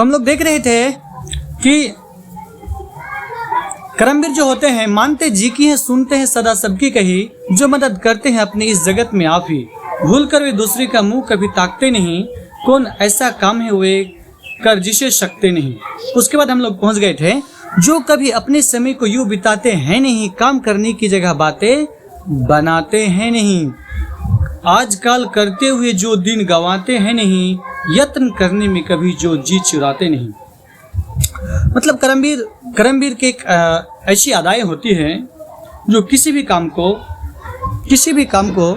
तो हम लोग देख रहे थे कि करमवीर जो होते हैं मानते जी की है, सुनते हैं सदा सबकी कही, जो मदद करते हैं अपनी इस जगत में आप ही, भूल कर वे दूसरे का मुंह कभी ताकते नहीं, कौन ऐसा काम है वे कर जिसे सकते नहीं। उसके बाद हम लोग पहुंच गए थे, जो कभी अपने समय को यूं बिताते हैं नहीं, काम करने की जगह बातें बनाते हैं नहीं, आजकल करते हुए जो दिन गंवाते हैं नहीं, यत्न करने में कभी जो जी चुराते नहीं। मतलब करमवीर के एक ऐसी अदाएं होती हैं जो किसी भी काम को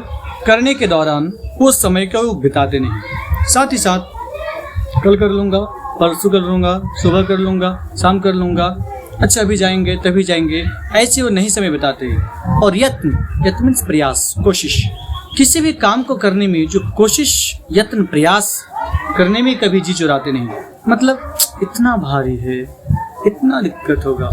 करने के दौरान वो समय को बिताते नहीं। साथ ही साथ कल कर लूँगा, परसों कर लूँगा, सुबह कर लूँगा, शाम कर लूँगा, अच्छा अभी जाएंगे तभी जाएंगे, ऐसे वो नहीं समय बिताते। और यत्न मीन्स प्रयास, कोशिश, किसी भी काम को करने में जो कोशिश, यत्न, प्रयास करने में कभी जी चुराते नहीं। मतलब इतना भारी है, इतना दिक्कत होगा,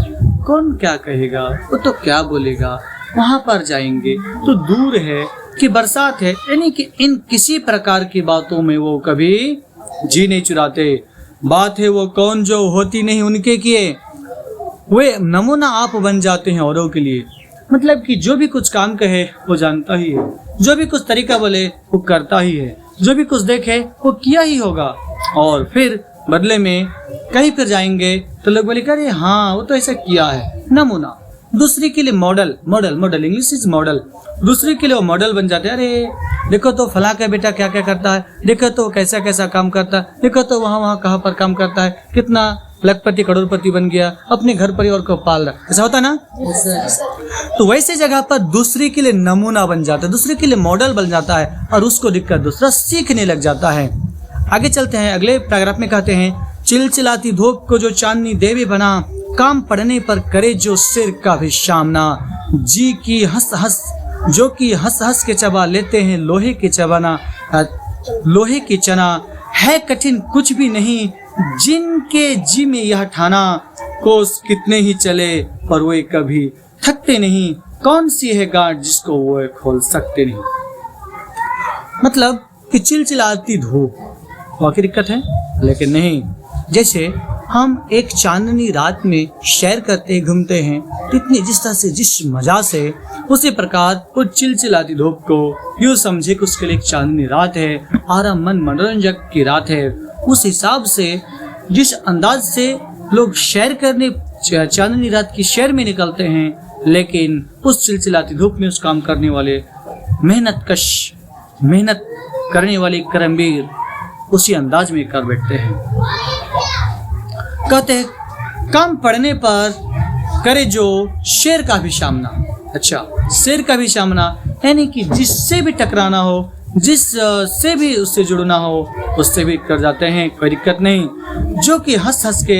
कौन क्या कहेगा, वो तो क्या बोलेगा, वहाँ पर जाएंगे तो दूर है कि बरसात है, यानी कि इन किसी प्रकार की बातों में वो कभी जी नहीं चुराते। बात है वो कौन जो होती नहीं उनके किए, वे नमूना आप बन जाते हैं औरों के लिए। मतलब कि जो भी कुछ काम कहे वो जानता ही है, जो भी कुछ तरीका बोले वो करता ही है, जो भी कुछ देखे वो किया ही होगा। और फिर बदले में कहीं फिर जाएंगे तो लोग बोले अरे हाँ वो तो ऐसा किया है, नमूना, दूसरे के लिए मॉडल, इंग्लिश इज मॉडल, दूसरे के लिए वो मॉडल बन जाते हैं। अरे देखो तो फला का बेटा क्या क्या करता है, देखो तो कैसा कैसा काम करता है, देखो तो वहाँ कहाँ पर काम करता है, कितना लखपति करोड़पति बन गया, अपने घर परिवार को पाल रहा, ऐसा होता ना। तो वैसे जगह पर दूसरे के लिए नमूना बन जाता है, दूसरे के लिए मॉडल बन जाता है और उसको देखकर दूसरा सीखने लग जाता है। आगे चलते हैं, अगले पैराग्राफ में कहते हैं, चिलचिलाती धूप को जो चांदनी देवी बना, काम पड़ने पर करे जो सिर का भी सामना, जी की हंस हंस के चबा लेते हैं लोहे के चबाना, लोहे की चना है कठिन कुछ भी नहीं, जिनके जी में यह ठाना, कोस कितने ही चले पर वे कभी थकते नहीं, कौन सी है गांठ जिसको वो खोल सकते नहीं। मतलब कि चिलचिलाती धूप वाकई दिक्कत है, लेकिन नहीं, जैसे हम एक चांदनी रात में सैर करते घूमते हैं तो इतनी जिस तरह से जिस मजा से, उसी प्रकार वो चिलचिलाती धूप को यूँ समझे कि उसके लिए एक चांदनी रात है, आराम मन मनोरंजक की रात है। उस हिसाब से जिस अंदाज से लोग सैर करने चांदनी रात की सैर में निकलते हैं, लेकिन उस चिलचिलाती धूप में उस काम करने वाले मेहनत करने वाले करमवीर उसी अंदाज में कर बैठते हैं। कहते हैं काम पड़ने पर करे जो शेर का भी सामना। अच्छा, शेर का भी सामना यानी कि जिससे भी टकराना हो, जिससे भी उससे जुड़ना हो, उससे भी कर जाते हैं, कोई दिक्कत नहीं। जो कि हंस हंस के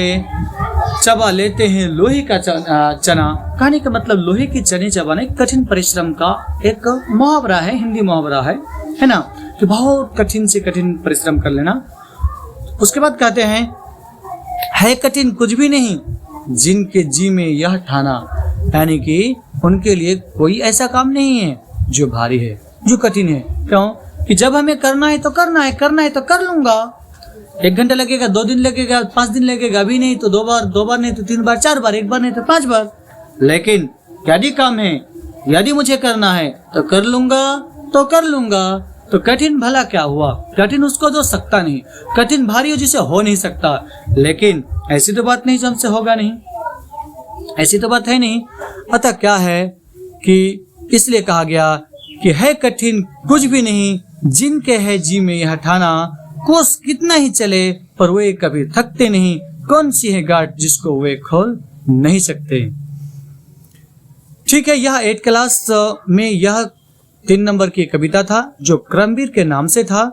चबा लेते हैं लोहे का चना। कहने का मतलब लोहे के चने चबाना एक कठिन परिश्रम का एक मुहावरा है, हिंदी मुहावरा है ना, कि बहुत कठिन से कठिन परिश्रम कर लेना। उसके बाद कहते हैं है कठिन कुछ भी नहीं, जिनके जी में यह ठाना, यानी कि उनके लिए कोई ऐसा काम नहीं है जो भारी है, जो कठिन है। क्यों? कि जब हमें करना है तो करना है तो कर लूंगा। 1 घंटा लगेगा, 2 दिन लगेगा, 5 दिन लगेगा, अभी नहीं तो 2 बार नहीं तो 3 बार, 4 बार, 1 बार नहीं तो 5 बार। लेकिन यदि काम है, यदि मुझे करना है तो कर लूंगा। तो कठिन भला क्या हुआ? कठिन उसको जो सकता नहीं, कठिन भारी हो जिसे हो नहीं सकता। लेकिन ऐसी तो बात नहीं जो हमसे होगा नहीं, ऐसी तो बात है नहीं। अतः क्या है कि इसलिए कहा गया कि है कठिन कुछ भी नहीं, जिनके है जी में यह ठाना, कोस कितना ही चले पर वे कभी थकते नहीं, कौन सी है गांठ जिसको वे खोल नहीं सकते। ठीक है, यह 8 क्लास में यह 3 नंबर की कविता था जो करमवीर के नाम से था।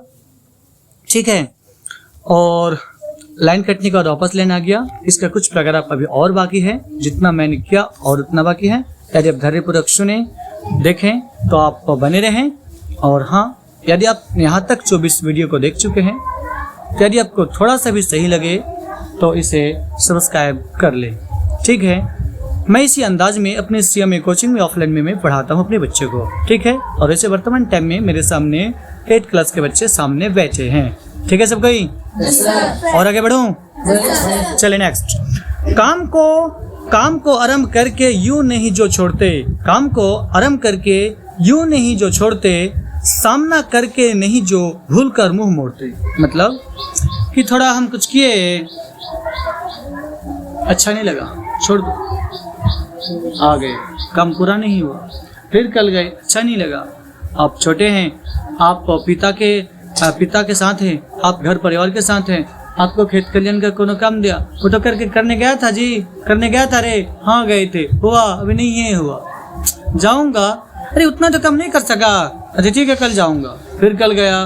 ठीक है, और लाइन कटने के बाद वापस लेना आ गया। इसका कुछ पैराग्राफ अभी और बाकी है, जितना मैंने किया और उतना बाकी है। यदि आप धैर्यपूर्वक सुने देखें तो आप बने रहें। और हाँ, यदि आप यहाँ तक 24 वीडियो को देख चुके हैं, यदि आपको थोड़ा सा भी सही लगे तो इसे सब्सक्राइब कर लें। ठीक है, मैं इसी अंदाज में अपने CMA कोचिंग में ऑफलाइन में मैं पढ़ाता हूँ अपने बच्चे को। ठीक है, और ऐसे वर्तमान टाइम में मेरे सामने 8 क्लास के बच्चे सामने बैठे हैं। ठीक है सब कोई? और आगे बढ़ूं? चले नेक्स्ट। काम को आरंभ करके यूं नहीं जो छोड़ते, काम को आरंभ करके यूं नहीं जो छोड़ते, सामना करके नहीं जो भूल कर मुंह मोड़ते। मतलब कि थोड़ा हम कुछ किए, अच्छा नहीं लगा, छोड़ दो, आ गए, काम पूरा नहीं हुआ, फिर कल गए, अच्छा नहीं लगा। आप छोटे हैं, आप पिता के साथ हैं, आप घर परिवार के साथ हैं, आपको खेत खलियान का कोनो काम दिया, वो तो करने गया था जी, करने गया था रे, हाँ गए थे, हुआ अभी नहीं है, हुआ, जाऊंगा, अरे उतना तो कम नहीं कर सका, अच्छा ठीक है कल जाऊंगा, फिर कल गया,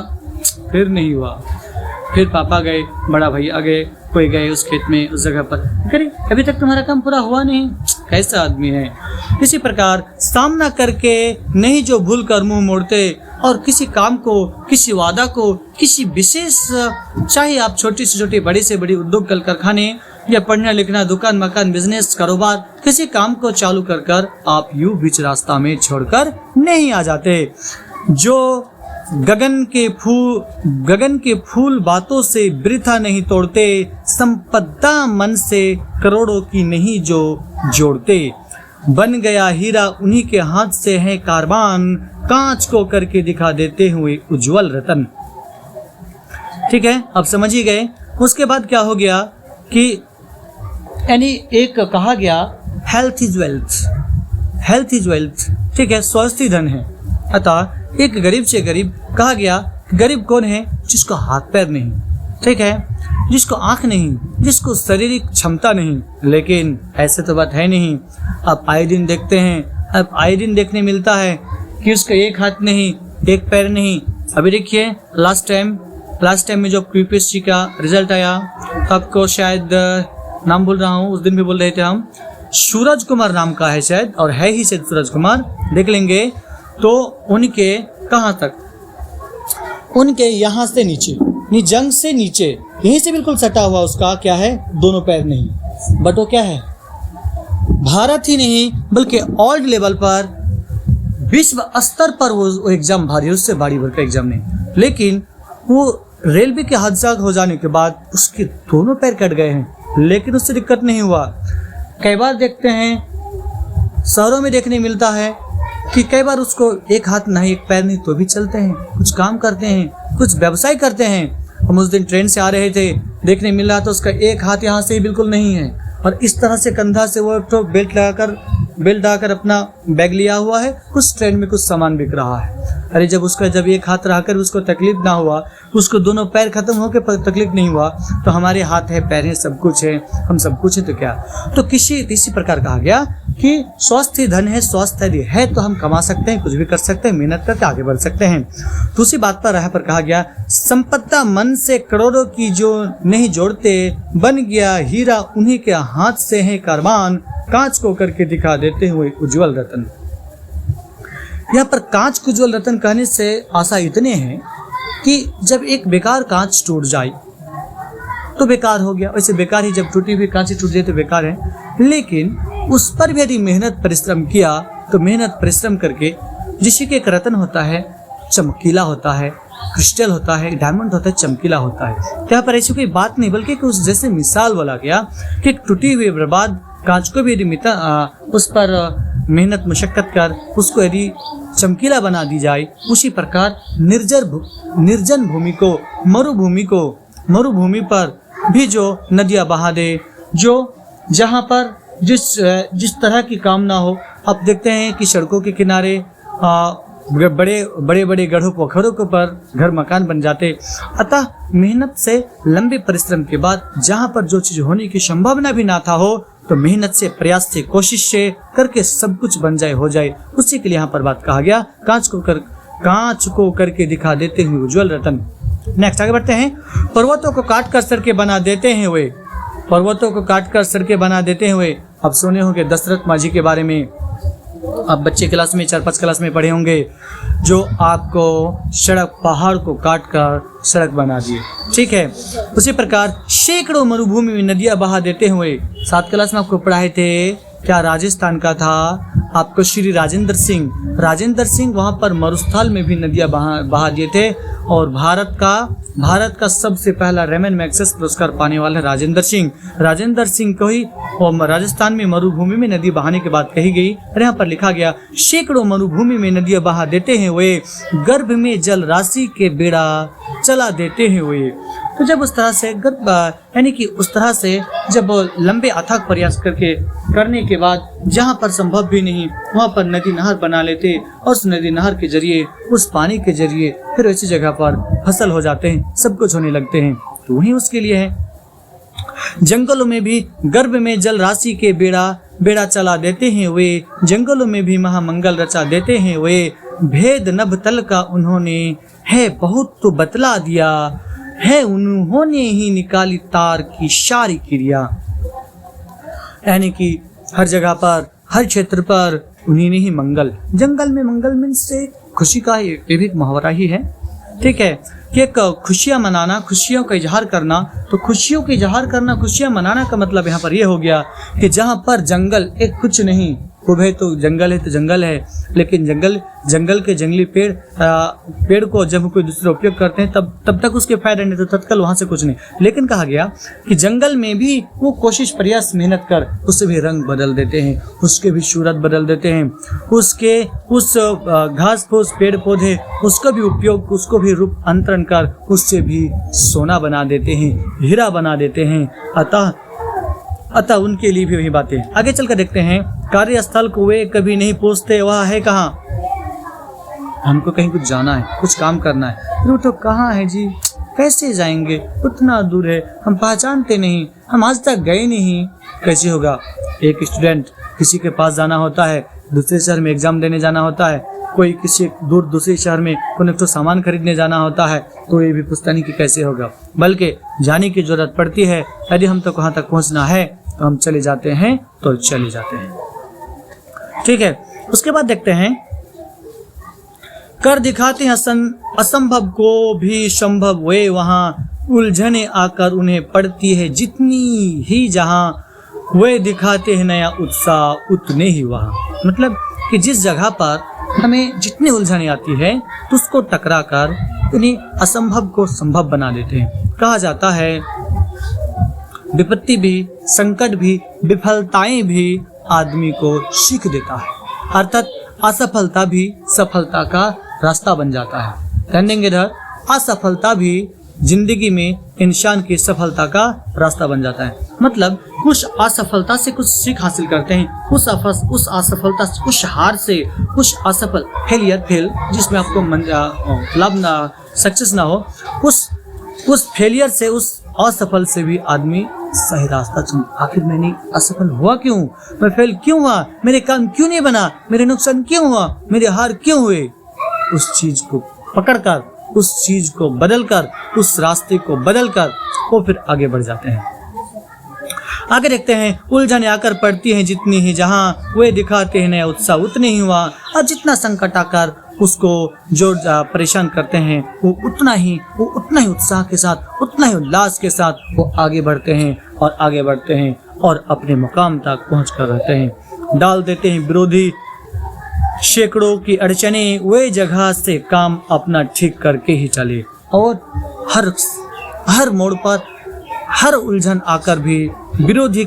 फिर नहीं हुआ, फिर पापा गए, बड़ा भैया गए, कोई गए उस खेत में, उस जगह पर, अरे अभी तक तुम्हारा काम पूरा हुआ नहीं, कैसा आदमी है। इसी प्रकार सामना करके नहीं जो भूल कर मुंह मोड़ते, और किसी काम को, किसी वादा को, किसी विशेष, चाहे आप छोटी से छोटी, बड़ी से बड़ी उद्योग, कल कारखाने या पढ़ना लिखना, दुकान मकान, बिजनेस, कारोबार, किसी काम को चालू कर आप यूं बीच रास्ता में छोड़कर नहीं आ जाते। जो गगन के फूल बातों से वृथा नहीं तोड़ते, संपदा मन से करोड़ों की नहीं जो जोड़ते। बन गया हीरा उन्हीं के हाथ से है कारबान, कांच को करके दिखा देते हुए उज्जवल रतन। ठीक है, अब समझ ही गए। उसके बाद क्या हो गया कि यानी एक कहा गया health is wealth, health is wealth. ठीक है, स्वास्थ्य धन है। अतः एक गरीब से गरीब कहा गया, गरीब कौन है? जिसको हाथ पैर नहीं, ठीक है, जिसको आंख नहीं, जिसको शारीरिक क्षमता नहीं। लेकिन ऐसे तो बात है नहीं। अब आए दिन देखते हैं, अब आए दिन देखने मिलता है कि उसका एक हाथ नहीं, एक पैर नहीं। अभी देखिए लास्ट टाइम में जो यूपीएससी का रिजल्ट आया, आपको शायद नाम भूल रहा हूँ, उस दिन भी बोल रहे थे हम, सूरज कुमार नाम का है शायद, और है ही शायद सूरज कुमार, देख लेंगे तो उनके कहाँ तक, उनके यहाँ से नीचे, जंग से नीचे, यहीं से बिल्कुल सटा हुआ उसका क्या है, दोनों पैर नहीं। बट वो क्या है, भारत ही नहीं बल्कि ऑल लेवल पर, विश्व स्तर पर वो एग्जाम भारी, उससे भारी भर का एग्जाम नहीं। लेकिन वो रेलवे के हादसा हो जाने के बाद उसके दोनों पैर कट गए हैं, लेकिन उससे दिक्कत नहीं हुआ। कई बार देखते हैं, शहरों में देखने मिलता है कि कई बार उसको एक हाथ नहीं, एक पैर नहीं, तो भी चलते हैं, कुछ काम करते हैं, कुछ व्यवसाय करते हैं। हम उस दिन ट्रेन से आ रहे थे, देखने मिल रहा था उसका एक हाथ यहाँ से बिल्कुल नहीं है, और इस तरह से कंधा से वो तो बेल्ट लगाकर अपना बैग लिया हुआ है, उस ट्रेन में कुछ सामान बिक रहा है। अरे जब एक हाथ रहकर उसको तकलीफ ना हुआ, उसको दोनों पैर खत्म होकर तकलीफ नहीं हुआ, तो हमारे हाथ है, पैर है, सब कुछ है, हम सब कुछ है, तो क्या। तो इसी प्रकार कहा गया कि स्वास्थ्य धन है, स्वास्थ्य यदि है तो हम कमा सकते हैं, कुछ भी कर सकते हैं, मेहनत करके आगे बढ़ सकते हैं। दूसरी बात पर यहाँ पर कहा गया, संपदा मन से करोड़ों की जो नहीं जोड़ते, बन गया हीरा उन्हीं के हाथ से है कारबान, कांच को करके दिखा देते हुए उज्जवल रतन। यहाँ पर कांच को उज्जवल रतन कहने से आशा इतने हैं कि जब एक बेकार कांच टूट जाए तो बेकार हो गया, वैसे बेकार ही, जब टूटी हुई कांच टूट जाए तो बेकार है। लेकिन उस पर भी यदि मेहनत परिश्रम किया, तो मेहनत परिश्रम करके जिसके एक रतन होता है, चमकीला होता है, क्रिस्टल होता है, डायमंड होता है, चमकीला होता है। तो यहाँ पर ऐसी कोई बात नहीं, बल्कि उस जैसे मिसाल बोला गया कि एक टूटी हुई बर्बाद कांच को भी यदि उस पर मेहनत मशक्कत कर उसको यदि चमकीला बना दी जाए, उसी प्रकार निर्जन भूमि को, मरुभूमि पर भी जो नदियाँ बहा दे, जो जहाँ पर जिस तरह की काम ना हो। आप देखते हैं कि सड़कों के किनारे बड़े गढ़ों पोखरों के पर घर मकान बन जाते। अतः मेहनत से, लंबे परिश्रम के बाद जहाँ पर जो चीज होने की संभावना भी ना था हो, तो मेहनत से, प्रयास से, कोशिश से करके सब कुछ बन जाए, हो जाए, उसी के लिए यहाँ पर बात कहा गया, कांच को करके दिखा देते हुए उज्जवल रतन। नेक्स्ट आगे बढ़ते हैं। पर्वतों को काट कर सड़कें बना देते हैं वे, पर्वतों को काट कर सड़कें बना देते हुए। अब सुने होंगे दशरथ माझी के बारे में, अब बच्चे क्लास में 4-5 क्लास में पढ़े होंगे, जो आपको सड़क, पहाड़ को काट कर सड़क बना दिए। ठीक है, उसी प्रकार सैकड़ों मरुभूमि में नदियां बहा देते हुए। 7 क्लास में आपको पढ़ाए थे, क्या राजस्थान का था, आपको श्री राजेंद्र सिंह वहाँ पर मरुस्थल में भी नदियाँ बहा दिए थे। और भारत का सबसे पहला रेमन मैग्सेसे पुरस्कार पाने वाला राजेंद्र सिंह को ही राजस्थान में मरुभूमि में नदी बहाने के बाद कही गई। और यहाँ पर लिखा गया, सैकड़ों मरुभूमि में नदियाँ बहा देते हैं वे, गर्भ में जल राशि के बेड़ा चला देते हैं वे। तो जब उस तरह से यानी कि उस तरह से जब लंबे अथक प्रयास करने के बाद जहाँ पर संभव भी नहीं वहाँ पर नदी नहर बना लेते और उस नदी नहर के जरिए, उस पानी के जरिए फिर ऐसी जगह पर फसल हो जाते हैं, सब कुछ होने लगते हैं। तो वही उसके लिए है। जंगलों में भी गर्भ में जल राशि के बेड़ा चला देते हैं वे, जंगलों में भी महामंगल रचा देते हैं वे, भेद नभ तल का उन्होंने है बहुत तो बतला दिया है, उन्होंने ही निकाली तार की सारी क्रिया। यानी कि हर जगह पर, हर क्षेत्र पर उन्हीं ने ही मंगल। जंगल में मंगल मीन्स से खुशी का ये भी एक मुहावरा ही है, ठीक है, कि एक खुशियाँ मनाना, खुशियों का इजहार करना। तो खुशियों का इजहार करना, खुशियाँ मनाना का मतलब यहाँ पर ये हो गया कि जहाँ पर जंगल एक कुछ नहीं, खूब है तो जंगल है तो जंगल है, लेकिन जंगल के जंगली पेड़ को जब कोई दूसरा उपयोग करते हैं तब तक उसके फायदे नहीं, तो तत्काल वहाँ से कुछ नहीं। लेकिन कहा गया कि जंगल में भी वो कोशिश, प्रयास, मेहनत कर उससे भी रंग बदल देते हैं, उसके भी सूरत बदल देते हैं, उस घास फूस पेड़ पौधे उसका भी उपयोग, उसको भी रूप अंतरण कर उससे भी सोना बना देते हैं, हीरा बना देते हैं। अतः उनके लिए भी वही बातें। आगे चलकर देखते हैं, कार्यस्थल को वे कभी नहीं पूछते वह है कहाँ। हमको कहीं कुछ जाना है, कुछ काम करना है, तो कहाँ है जी, कैसे जाएंगे, उतना दूर है, हम पहचानते नहीं, हम आज तक गए नहीं, कैसे होगा। एक स्टूडेंट किसी के पास जाना होता है, दूसरे शहर में एग्जाम देने जाना होता है, कोई किसी दूसरे शहर में कोई तो सामान खरीदने जाना होता है, तो ये भी पूछता नहीं कि कैसे होगा, बल्कि जाने की जरूरत पड़ती है। यदि हम तो कहाँ तक पहुँचना है तो हम चले जाते हैं, तो चले जाते हैं, ठीक है। उसके बाद देखते हैं, कर दिखाते हैं असंभव को भी संभव वे, वहाँ उलझने आकर उन्हें पड़ती है जितनी ही, जहाँ वे दिखाते हैं नया उत्साह उतने ही वहाँ। मतलब कि जिस जगह पर हमें जितनी उलझने आती है तो उसको टकरा कर उन्हें असंभव को संभव बना देते हैं। कहा जाता है, विपत्ति भी, संकट भी, विफलताएं भी आदमी को सीख देता है, अर्थात असफलता भी सफलता का रास्ता बन जाता है। ध्यान देंगे इधर, असफलता भी जिंदगी में इंसान की सफलता का रास्ता बन जाता है। मतलब कुछ असफलता से कुछ सीख हासिल करते हैं, उस असफलता से, उस हार से, उस असफल फेल जिसमें आपको लाभ ना, सक्सेस ना हो, उस फेलियर से, उस असफल से भी आदमी सही रास्ता चुन। आखिर मैंने असफल हुआ क्यों, मैं फेल क्यों हुआ, मेरे काम क्यों नहीं बना, मेरे नुकसान क्यों हुआ, मेरे हार क्यों हुए, उस चीज को पकड़कर, उस चीज को बदलकर, उस रास्ते को बदलकर वो फिर आगे बढ़ जाते हैं। आगे देखते हैं, उलझने आकर पड़ती हैं जितनी ही, जहाँ वे दिखाते हैं नया उत्साह उतने ही हुआ, और जितना संकट आकर उसको जो परेशान करते हैं वो उतना ही उत्साह के साथ, उतना ही उल्लास के साथ वो आगे बढ़ते हैं और अपने मुकाम तक पहुँच कर रहते हैं। डाल देते हैं विरोधी सैकड़ों की अड़चने, वे जगह से काम अपना ठीक करके ही चले। और हर मोड़ पर, हर उलझन आकर भी विरोधी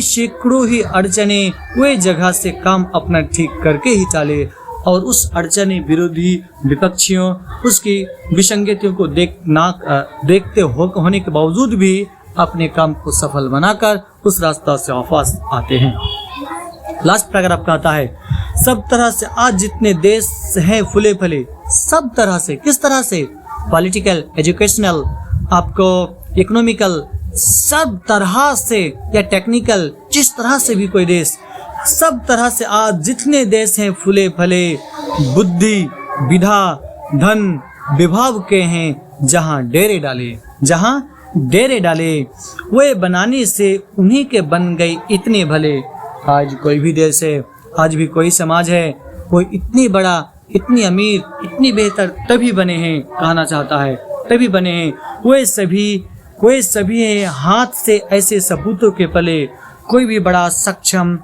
सैकड़ों ही अड़चने, वे जगह से काम अपना ठीक करके ही चले। और उस अड़चने, विरोधी, विपक्षियों, उसकी विसंगतियों को देखते होने के बावजूद भी अपने काम को सफल बनाकर उस रास्ता से वापस आते हैं। लास्ट पैराग्राफ कहता है, सब तरह से आज जितने देश हैं फूले फले, सब तरह से, किस तरह से, पॉलिटिकल, एजुकेशनल, आपको इकोनॉमिकल, सब तरह से, या टेक्निकल, जिस तरह से भी कोई देश, सब तरह से आज जितने देश हैं फूले फले, बुद्धि, विधा, धन, विभाव के हैं, जहाँ डेरे डाले वे बनाने से उन्हीं के बन गए इतने भले। आज कोई भी देश है, आज भी कोई समाज है, कोई इतनी बड़ा, इतनी अमीर, इतनी बेहतर तभी बने हैं, कहना चाहता है तभी बने हैं, वे सभी हाथ से ऐसे सपूतों के पले। कोई भी बड़ा सक्षम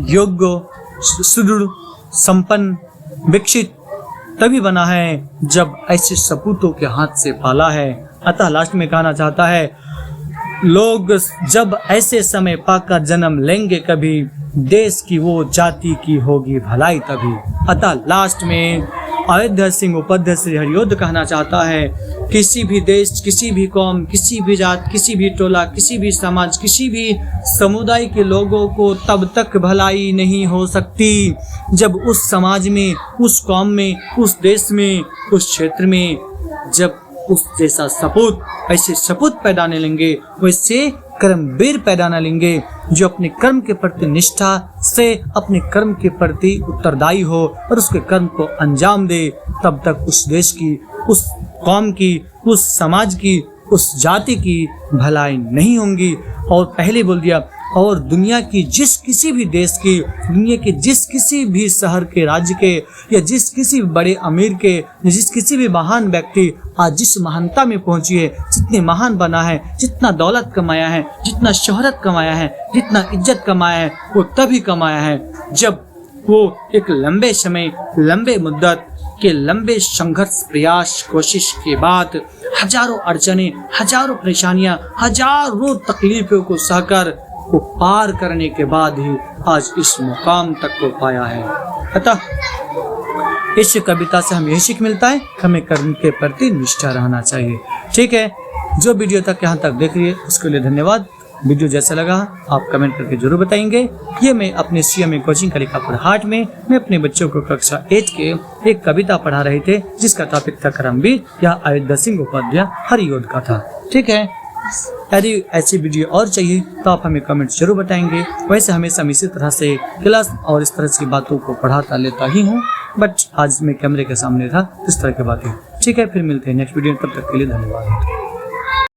योग्य, सुदृढ़, संपन्न, विकसित तभी बना है जब ऐसे सपूतों के हाथ से पाला है। अतः लास्ट में कहना चाहता है, लोग जब ऐसे समय पाकर जन्म लेंगे कभी, देश की वो जाति की होगी भलाई तभी। अतः लास्ट में अयोध्या सिंह उपाध्याय श्री हरियोध कहना चाहता है, किसी भी देश, किसी भी कौम, किसी भी जात, किसी भी टोला, किसी भी समाज, किसी भी समुदाय के लोगों को तब तक भलाई नहीं हो सकती जब उस समाज में, उस कौम में, उस देश में, उस क्षेत्र में जब उस जैसा सपूत, ऐसे सपूत पैदा न लेंगे, वैसे कर्मवीर पैदा न लेंगे जो अपने कर्म के प्रति निष्ठा से अपने कर्म के प्रति उत्तरदायी हो और उसके कर्म को अंजाम दे, तब तक उस देश की, उस कौम की, उस समाज की, उस जाति की भलाई नहीं होंगी। और पहले बोल दिया, और दुनिया की जिस किसी भी देश की, दुनिया के जिस किसी भी शहर के, राज्य के, या जिस किसी बड़े अमीर के, जिस किसी भी महान व्यक्ति आज जिस महानता में पहुंची है, जितने महान बना है, जितना दौलत कमाया है, जितना शोहरत कमाया है, जितना इज्जत कमाया है, वो तभी कमाया है जब वो एक लंबे समय, लंबे मुद्दत के लंबे संघर्ष, प्रयास, कोशिश के बाद हजारों अड़चने, हजारों परेशानियां, हजारों तकलीफों को सहकर को पार करने के बाद ही आज इस मुकाम तक को पाया है। अतः इस कविता से हमें यही सीख मिलता है, हमें कर्म के प्रति निष्ठा रहना चाहिए। ठीक है, जो वीडियो तक यहाँ तक देख रही है उसके लिए धन्यवाद। वीडियो जैसा लगा आप कमेंट करके जरूर बताएंगे। ये मैं अपने CMA कोचिंग कलिकापुर हाट में मैं अपने बच्चों को कक्षा 8 के एक कविता पढ़ा रहे थे, जिसका टॉपिक था कर्मवीर या अयोध्या सिंह उपाध्याय हरियोध का था। ठीक है, यदि ऐसी वीडियो और चाहिए तो आप हमें कमेंट जरूर बताएंगे। वैसे हमेशा इसी तरह से क्लास और इस तरह की बातों को पढ़ाता लेता ही हूँ, बट आज मैं कैमरे के सामने था, इस तरह की बातें। ठीक है, फिर मिलते हैं नेक्स्ट वीडियो, तब तक के लिए धन्यवाद।